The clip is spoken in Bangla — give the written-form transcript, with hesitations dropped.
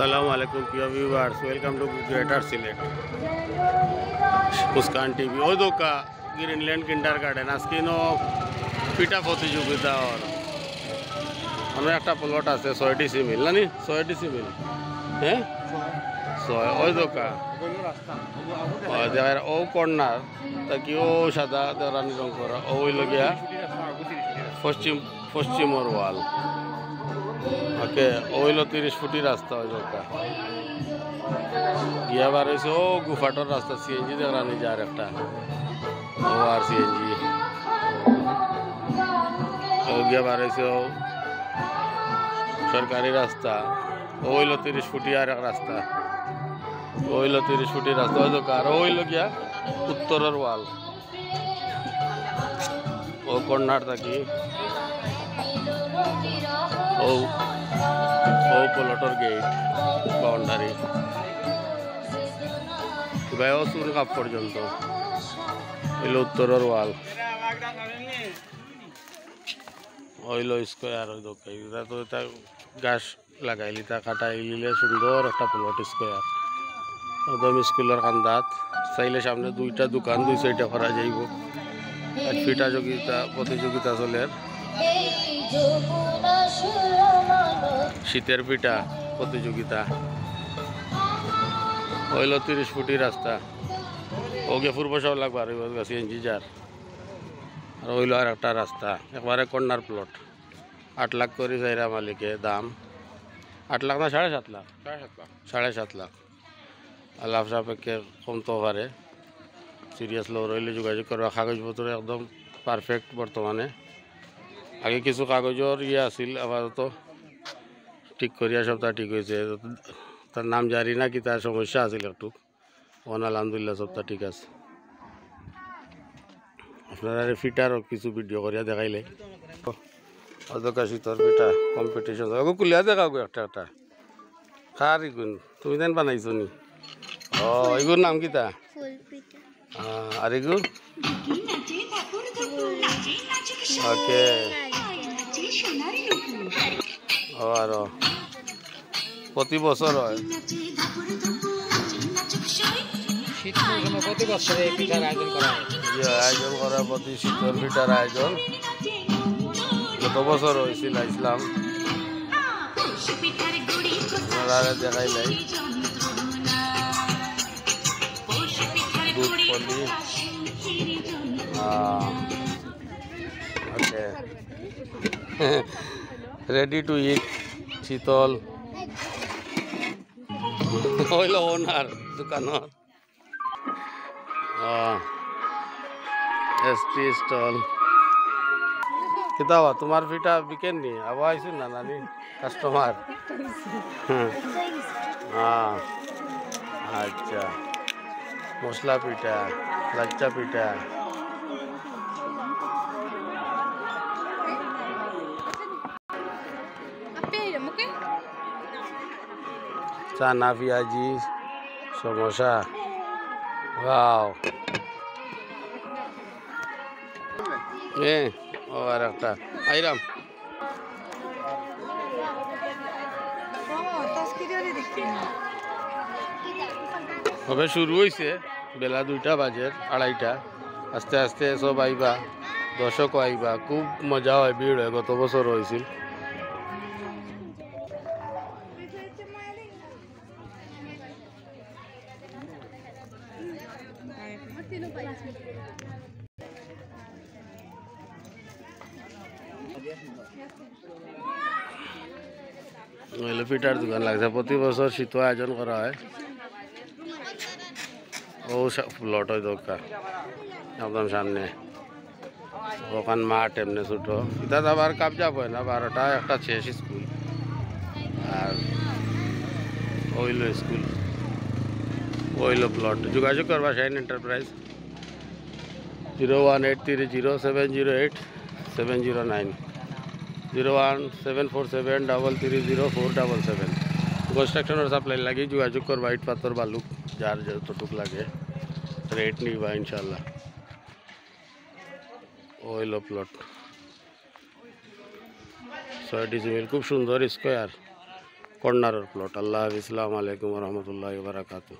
আসসালামু আলাইকুম প্রিয় viewers, welcome to greater Sylhet Muskan TV. ওই দোকা গ্রিনল্যান্ড কিন্ডার গার্ডেন আজকে পিঠা প্রতিযোগিতা ওর অনেক একটা প্লট আছে 6টি সিমিল নানি 6টি সিমিল হ্যাঁ 6 ওই দোকা দেখার ও কর্নার তাকি ও সাদা রানী রং করা ওই লগিয়া পশ্চিমর ওয়াল ওকে ওইলো 30 ফুটি রাস্তা ওই দোকা গিয়া বার হয়েছে ও গুফাটোর রাস্তা সিএনজি দেখানি যার একটা ও আর সিএনজি ও গিয়া বার হয়েছে ও সরকারি রাস্তা ওইলো 30 ফুটি আর এক রাস্তা ওইলো 30 ফুটি রাস্তা ওই দোকা আর ওইলো গিয়া উত্তরের ওয়াল ও কর্নার থাকি ও ও প্লটর গেট বাউন্ডারি গায়েও সুর কাপ পর্যন্ত এলো উত্তরের ওয়াল ওইলো স্কোয়ার ওই দোকান তো এটা গাছ লাগাইলি তা কাটাইলিলে সুন্দর একটা প্লট স্কোয়ার একদম স্কুলের কান্দাত চাইলে সামনে দুইটা দোকান দুই সাইডে করা যাইব আর পিঠা প্রতিযোগিতা চলে শীতের পিঠা প্রতিযোগিতা হইল 30 ফুটি রাস্তা ওকে পূর্ব সব লাগবার সিএনজি যার আর হইল আর একটা রাস্তা একবারে কর্নার প্লট 8 লাখ করে যাইরা মালিকে দাম 8 লাখ না 7.5 লাখ 7.5 লাখ আল্লাহ সাপেক্ষে কমতে পারে সিরিয়াস লো রইলে যোগাযোগ করবা কাগজপত্র একদম পারফেক্ট বর্তমানে আগে কিছু কাগজের আছিল আপাতত ঠিক করিয়া সবটা ঠিক হয়েছে তার নাম জারি না কি তার সমস্যা আছিল একটু আলহামদুলিল্লাহ সবটা ঠিক আছে আপনারা ফিটারও কিছু ভিডিও করিয়া দেখাইলে অদকা শীতর পিঠা কম্পিটিশন কুলিয়া দেখাও একটা একটা খার ইগুন তুমি দেন বানাইছো নি ও এগুর নাম কিতা আর এগুর ওকে ও আর প্রতি বছর হয় প্রতি বছরে পিঠার আয়োজন করা হয় আয়োজন করা প্রতি শীতল পিঠার আয়োজন গত বছর হয়েছিল ইসলাম দেখাইলাই দুধ পলি ওকে রেডি টু ইট শীতল হইল ওনার দোকানত এসটি স্টল কিতাবা তোমার পিঠা বিকেন নি আবার আইসুন না নানি কাস্টমার হ্যাঁ আচ্ছা মশলা পিঠা লাচ্চা পিঠা চানা পিঁয়াজি সমোসা ওয়াও ও আর একটা আইরাম হবে শুরু হয়েছে বেলা 2টা বাজে 2:30 আস্তে আস্তে সব আইবা দর্শকও আইবা খুব মজা হয় ভিড় হয় গত বছর হয়েছিল পিঠার দোকান লাগছে প্রতি বছর শীত আয়োজন করা হয় ও প্লট হয় দোকান একদম সামনে ওখান মাঠ এমনি ছোটো এটা আবার কাবজাব হয় না 12টা একটা শেষ স্কুল আর ওইলো স্কুল ওইলো প্লট যোগাযোগ করবা শাইন এন্টারপ্রাইজ 01830708709 01747330477 কনস্ট্রাকশনের সাপ্লাই লাগে যোগাযোগ করবা ইট পাথর বালুক যার যতটুক লাগে রেট নিবা ইনশাল্লাহ ওইলো প্লট 6 ডিসিমিল খুব সুন্দর স্কোয়ার কর্নারের প্লট। আল্লাহ হাফিজ, আসসালামু আলাইকুম রহমতুল্লাহ বারাকাতু।